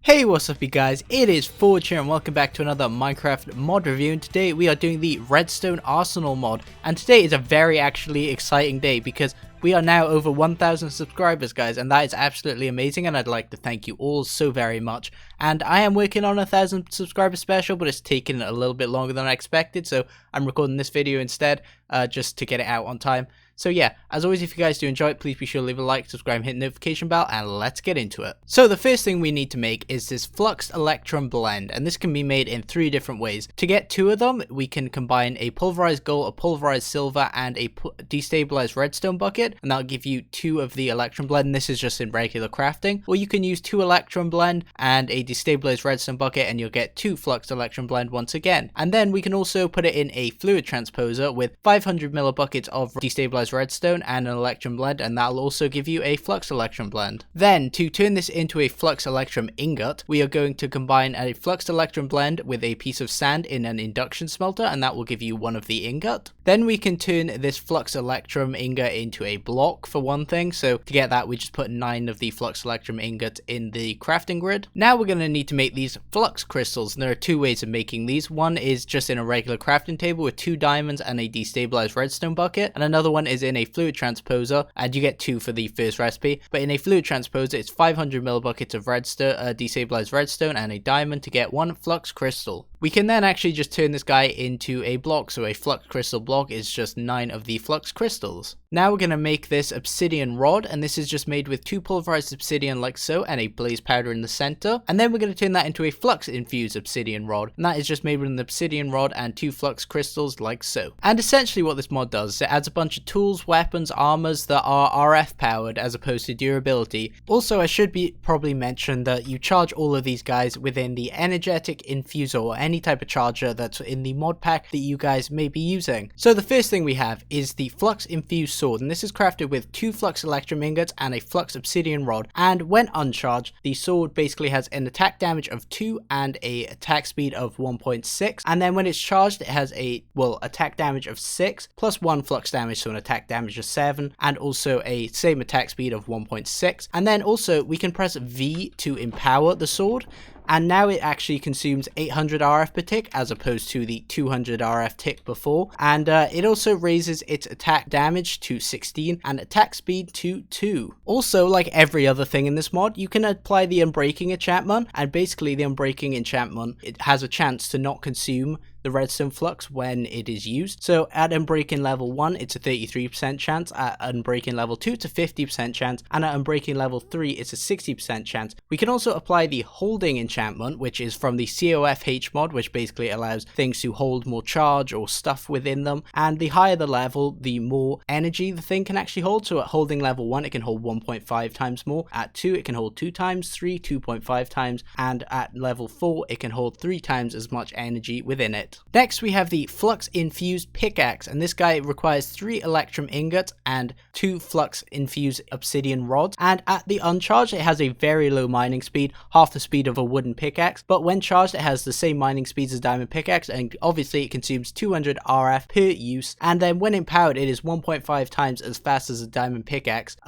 Hey, what's up you guys, it is Forge here and welcome back to another Minecraft mod review, and today we are doing the Redstone Arsenal mod. And today is a very actually exciting day because we are now over 1,000 subscribers, guys, and that is absolutely amazing, and I'd like to thank you all so very much. And I am working on a 1,000 subscriber special, but it's taken a little bit longer than I expected, so I'm recording this video instead, just to get it out on time. So yeah, as always, if you guys do enjoy it, please be sure to leave a like, subscribe, hit the notification bell, and let's get into it. So the first thing we need to make is this Flux Electrum blend, and this can be made in 3 different ways. To get 2 of them, we can combine a pulverized gold, a pulverized silver, and a destabilized redstone bucket, and that'll give you 2 of the Electrum blend. This is just in regular crafting. Or you can use 2 Electrum blend and a destabilized redstone bucket, and you'll get 2 Flux Electrum blend once again. And then we can also put it in a fluid transposer with 500 millibuckets of destabilized redstone and an Electrum blend, and that'll also give you a Flux Electrum blend. Then to turn this into a Flux Electrum ingot, we are going to combine a Flux Electrum blend with a piece of sand in an induction smelter, and that will give you 1 of the ingot. Then we can turn this Flux Electrum ingot into a block for one thing, so to get that we just put 9 of the Flux Electrum ingots in the crafting grid. Now we're going to need to make these flux crystals, and there are 2 ways of making these. One is just in a regular crafting table with 2 diamonds and a destabilized redstone bucket, and another one is in a fluid transposer, and you get 2 for the first recipe. But in a fluid transposer, it's 500 millibuckets of redstone, destabilized redstone, and a diamond to get 1 flux crystal. We can then actually just turn this guy into a block, so a flux crystal block is just 9 of the flux crystals. Now we're going to make this obsidian rod, and this is just made with 2 pulverized obsidian like so, and a blaze powder in the center. And then we're going to turn that into a flux infused obsidian rod, and that is just made with an obsidian rod and 2 flux crystals like so. And essentially what this mod does is it adds a bunch of tools, weapons, armors that are RF powered as opposed to durability. Also, I should probably mention that you charge all of these guys within the energetic infuser or any type of charger that's in the mod pack that you guys may be using. So the first thing we have is the Flux Infused Sword, and this is crafted with 2 Flux Electrum ingots and a Flux Obsidian Rod. And when uncharged, the sword basically has an attack damage of 2 and a attack speed of 1.6. And then when it's charged, it has a, attack damage of 6 plus 1 flux damage, so an attack damage of 7, and also a same attack speed of 1.6. And then also we can press V to empower the sword, and now it actually consumes 800 RF per tick as opposed to the 200 RF tick before. And it also raises its attack damage to 16 and attack speed to 2. Also, like every other thing in this mod, you can apply the Unbreaking enchantment, and basically the Unbreaking enchantment, it has a chance to not consume the redstone flux when it is used. So at Unbreaking level 1 it's a 33% chance, at Unbreaking level 2 it's a 50% chance, and at Unbreaking level 3 it's a 60% chance. We can also apply the Holding enchantment, which is from the COFH mod, which basically allows things to hold more charge or stuff within them, and the higher the level the more energy the thing can actually hold. So at Holding level 1 it can hold 1.5 times more, at 2 it can hold 2 times, 3 2.5 times, and at level 4 it can hold 3 times as much energy within it. Next we have the Flux Infused Pickaxe, and this guy requires 3 Electrum ingots and 2 Flux Infused Obsidian Rods, and at the uncharged it has a very low mining speed, half the speed of a wooden pickaxe, but when charged it has the same mining speeds as diamond pickaxe, and obviously it consumes 200 RF per use. And then when empowered it is 1.5 times as fast as a diamond pickaxe,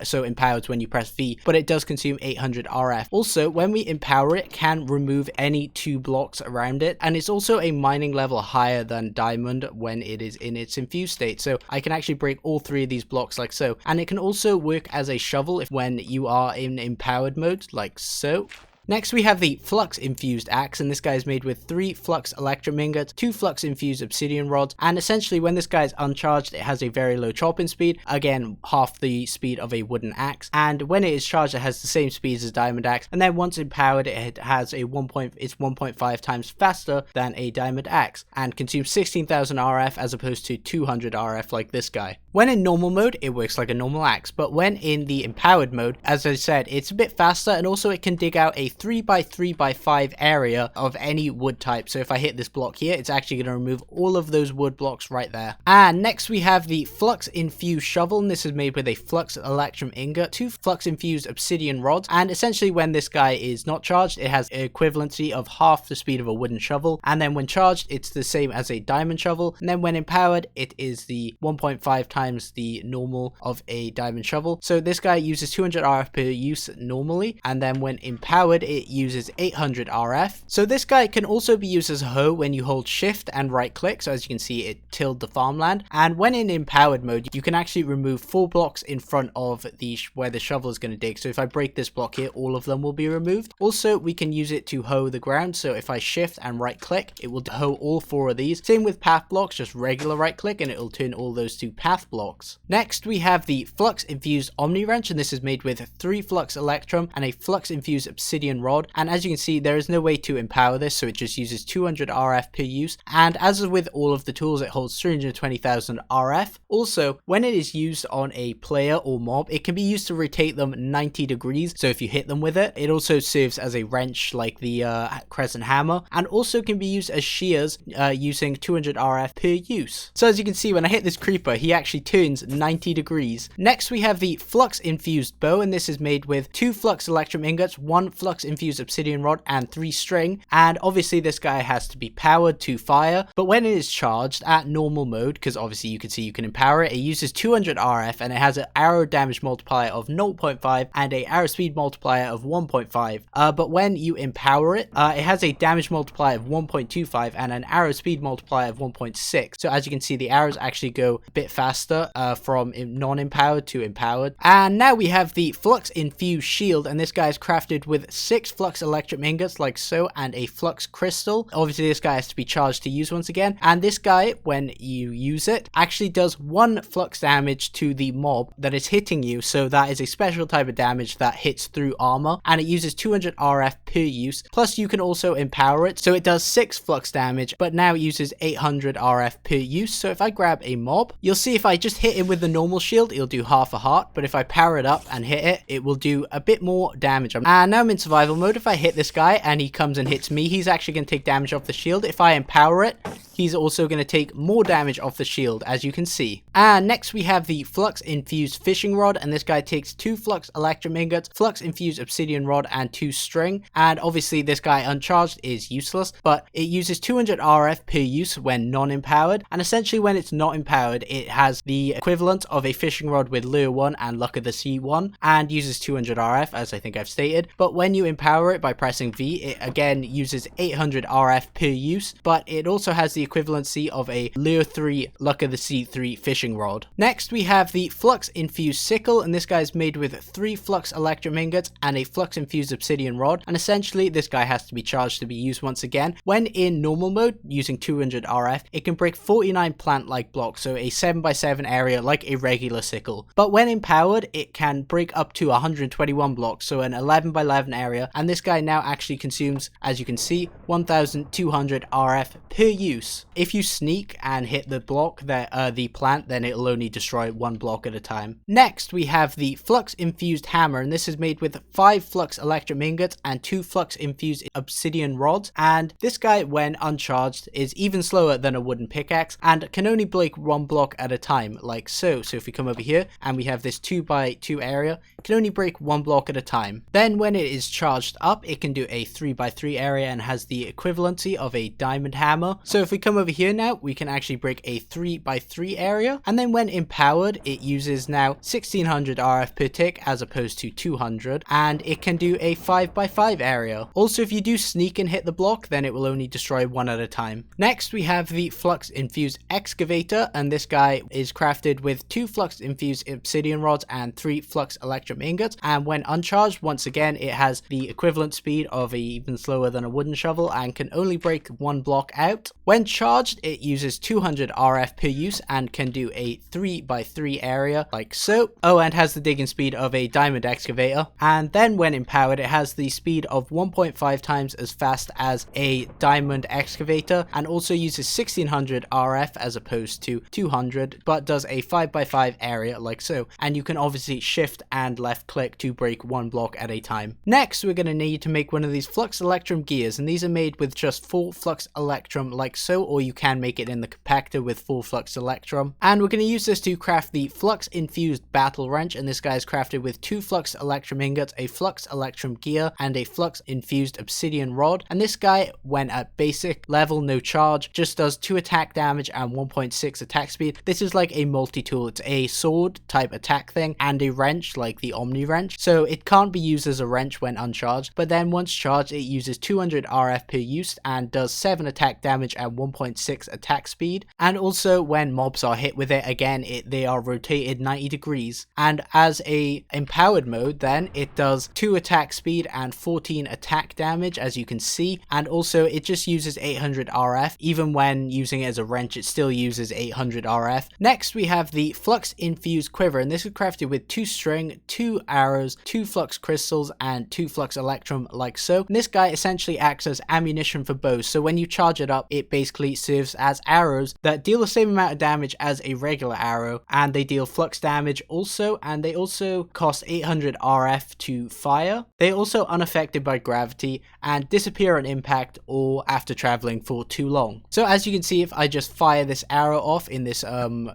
so empowered when you press V, but it does consume 800 RF. Also, when we empower it can remove any 2 blocks around it, and it's also a mining level higher than diamond when it is in its infused state, so I can actually break all 3 of these blocks like so. And it can also work as a shovel if when you are in empowered mode like so. Next we have the Flux Infused Axe, and this guy is made with 3 Flux Electrum ingots, 2 Flux Infused Obsidian Rods, and essentially when this guy is uncharged it has a very low chopping speed, again half the speed of a wooden axe, and when it is charged it has the same speed as a diamond axe, and then once empowered it has a it's 1.5 times faster than a diamond axe, and consumes 16,000 RF as opposed to 200 RF like this guy. When in normal mode, it works like a normal axe, but when in the empowered mode, as I said, it's a bit faster, and also it can dig out a 3x3x5 area of any wood type. So if I hit this block here, it's actually going to remove all of those wood blocks right there. And next we have the Flux Infused Shovel, and this is made with a Flux Electrum ingot, 2 Flux Infused Obsidian Rods, and essentially when this guy is not charged, it has equivalency of half the speed of a wooden shovel, and then when charged, it's the same as a diamond shovel, and then when empowered, it is the 1.5 times times the normal of a diamond shovel. So this guy uses 200 RF per use normally, and then when empowered it uses 800 RF. So this guy can also be used as a hoe when you hold shift and right click. So as you can see, it tilled the farmland, and when in empowered mode you can actually remove 4 blocks in front of the where the shovel is going to dig. So if I break this block here, all of them will be removed. Also, we can use it to hoe the ground. So if I shift and right click, it will hoe all 4 of these. Same with path blocks, just regular right click and it will turn all those to path blocks. Next we have the Flux Infused Omni wrench, and this is made with 3 Flux Electrum and a Flux Infused Obsidian Rod. And as you can see, there is no way to empower this, so it just uses 200 RF per use, and as with all of the tools, it holds 320,000 RF. Also, when it is used on a player or mob, it can be used to rotate them 90 degrees, so if you hit them with it. It also serves as a wrench like the crescent hammer, and also can be used as shears using 200 RF per use. So as you can see, when I hit this creeper, he actually turns 90 degrees. Next we have the Flux Infused Bow, and this is made with 2 Flux Electrum ingots, 1 Flux Infused Obsidian Rod, and 3 string. And obviously this guy has to be powered to fire, but when it is charged at normal mode, because obviously you can see you can empower it, it uses 200 RF and it has an arrow damage multiplier of 0.5 and a arrow speed multiplier of 1.5. But when you empower it, it has a damage multiplier of 1.25 and an arrow speed multiplier of 1.6. So as you can see, the arrows actually go a bit faster from non-empowered to empowered. And now we have the Flux Infused Shield, and this guy is crafted with 6 Flux Electrum ingots like so and a Flux Crystal. Obviously this guy has to be charged to use once again, and this guy, when you use it, actually does 1 flux damage to the mob that is hitting you. So that is a special type of damage that hits through armor, and it uses 200 RF per use. Plus you can also empower it, so it does 6 flux damage, but now it uses 800 RF per use. So if I grab a mob, you'll see if I just hit him with the normal shield, it'll do half a heart, but if I power it up and hit it, it will do a bit more damage. And now I'm in survival mode. If I hit this guy and he comes and hits me, he's actually going to take damage off the shield. If I empower it, he's also going to take more damage off the shield, as you can see. And next we have the Flux Infused Fishing Rod, and this guy takes 2 Flux Electrum ingots, Flux Infused Obsidian Rod, and 2 string. And obviously this guy uncharged is useless, but it uses 200 RF per use when non-empowered, and essentially when it's not empowered, it has the equivalent of a fishing rod with Lure 1 and Luck of the Sea 1, and uses 200 RF, as I think I've stated. But when you empower it by pressing V, it again uses 800 RF per use, but it also has the equivalency of a Lure 3 Luck of the Sea 3 fishing rod. Next we have the Flux Infused Sickle, and this guy is made with 3 Flux Electrum ingots and a Flux Infused Obsidian Rod, and essentially this guy has to be charged to be used once again. When in normal mode using 200 RF, it can break 49 plant-like blocks, so a 7x7 area like a regular sickle. But when empowered, it can break up to 121 blocks, so an 11x11 area, and this guy now actually consumes, as you can see, 1200 RF per use. If you sneak and hit the block, the plant, then it'll only destroy 1 block at a time. Next we have the Flux Infused Hammer, and this is made with 5 Flux Electrum ingots and 2 Flux Infused Obsidian Rods, and this guy when uncharged is even slower than a wooden pickaxe and can only break 1 block at a time, like so. So if we come over here and we have this 2x2 area, it can only break 1 block at a time. Then when it is charged up, it can do a 3x3 area and has the equivalency of a diamond hammer. So if we come over here now, we can actually break a 3x3 area, and then when empowered, it uses now 1600 RF per tick as opposed to 200, and it can do a 5x5 area. Also, if you do sneak and hit the block, then it will only destroy 1 at a time. Next we have the Flux Infused Excavator, and this guy is crafted with 2 Flux Infused Obsidian Rods and 3 Flux Electrum ingots, and when uncharged, once again it has the equivalent speed of even slower than a wooden shovel and can only break 1 block out. When charged, it uses 200 RF per use and can do a 3x3 area like so. Oh, and has the digging speed of a diamond excavator. And then when empowered, it has the speed of 1.5 times as fast as a diamond excavator, and also uses 1600 RF as opposed to 200, but does a 5x5 area like so. And you can obviously shift and left click to break 1 block at a time. Next, we're going to need to make one of these Flux Electrum gears, and these are made with just 4 Flux Electrum like so, so, or you can make it in the compactor with full flux Electrum. And we're going to use this to craft the Flux Infused Battle Wrench, and this guy is crafted with 2 Flux Electrum ingots, a Flux Electrum gear, and a Flux Infused Obsidian Rod. And this guy, when at basic level, no charge, just does 2 attack damage and 1.6 attack speed. This is like a multi-tool. It's a sword type attack thing and a wrench like the Omni wrench. So it can't be used as a wrench when uncharged, but then once charged it uses 200 RF per use and does 7 attack damage and 1.6 attack speed. And also when mobs are hit with it, again they are rotated 90 degrees. And as a empowered mode, then it does 2 attack speed and 14 attack damage, as you can see. And also it just uses 800 RF. Even when using it as a wrench, it still uses 800 RF. Next we have the Flux Infused Quiver, and this is crafted with 2 string, 2 arrows, 2 flux crystals, and 2 flux electrum, like so. And this guy essentially acts as ammunition for bows, so when you charge it up, it basically serves as arrows that deal the same amount of damage as a regular arrow, and they deal flux damage also, and they also cost 800 RF to fire. They are also unaffected by gravity and disappear on impact or after traveling for too long. So as you can see, if I just fire this arrow off in this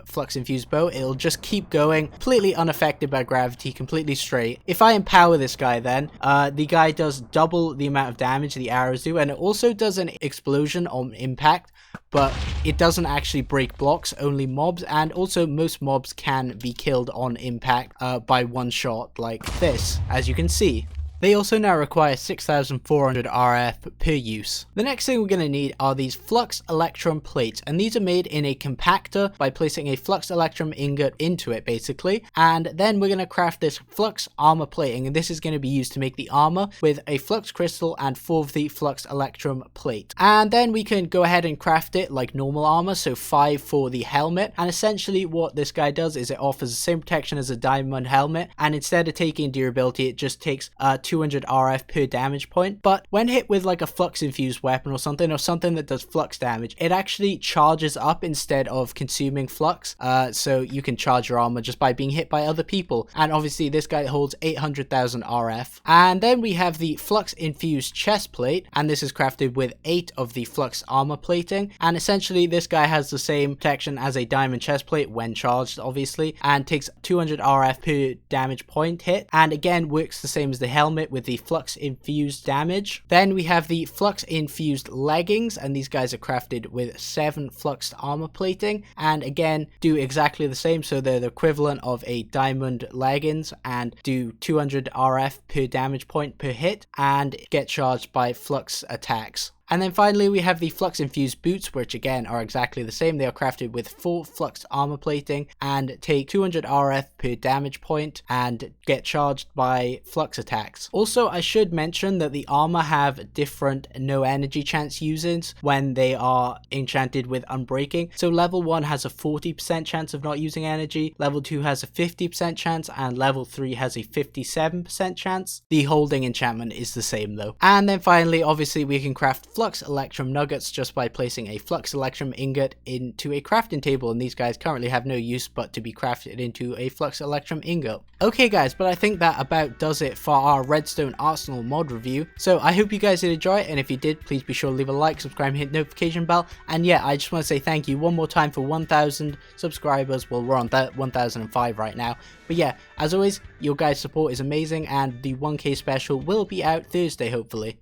Flux Infused Bow, it'll just keep going, completely unaffected by gravity, completely straight. If I empower this guy, then the guy does double the amount of damage the arrows do, and it also does an explosion on impact, but it doesn't actually break blocks, only mobs. And also most mobs can be killed on impact by one shot like this, as you can see. They also now require 6400 RF per use. The next thing we're going to need are these Flux Electrum plates, and these are made in a compactor by placing a Flux Electrum ingot into it basically, and then we're going to craft this Flux armor plating, and this is going to be used to make the armor with a Flux crystal and 4 of the Flux Electrum plate. And then we can go ahead and craft it like normal armor, so 5 for the helmet, and essentially what this guy does is it offers the same protection as a diamond helmet, and instead of taking durability, it just takes 200 RF per damage point. But when hit with like a flux infused weapon or something that does flux damage, it actually charges up instead of consuming flux, so you can charge your armor just by being hit by other people. And obviously this guy holds 800,000 RF. And then we have the Flux Infused chest plate, and this is crafted with 8 of the flux armor plating, and essentially this guy has the same protection as a diamond chest plate when charged obviously, and takes 200 RF per damage point hit, and again works the same as the helmet with the Flux Infused damage. Then we have the Flux Infused leggings, and these guys are crafted with 7 fluxed armor plating, and again do exactly the same, so they're the equivalent of a diamond leggings and do 200 RF per damage point per hit and get charged by flux attacks. And then finally we have the Flux Infused boots, which again are exactly the same. They are crafted with 4 flux armor plating and take 200 RF per damage point and get charged by flux attacks. Also, I should mention that the armor have different no energy chance uses when they are enchanted with unbreaking. So level 1 has a 40% chance of not using energy, level 2 has a 50% chance, and level 3 has a 57% chance. The holding enchantment is the same though. And then finally, obviously we can craft Flux Electrum nuggets just by placing a Flux Electrum ingot into a crafting table, and these guys currently have no use but to be crafted into a Flux Electrum ingot. Okay guys, but I think that about does it for our Redstone Arsenal mod review. So I hope you guys did enjoy it, and if you did, please be sure to leave a like, subscribe, and hit the notification bell. And yeah, I just want to say thank you one more time for 1,000 subscribers. Well, we're on 1,005 right now. But yeah, as always, your guys' support is amazing, and the 1K special will be out Thursday hopefully.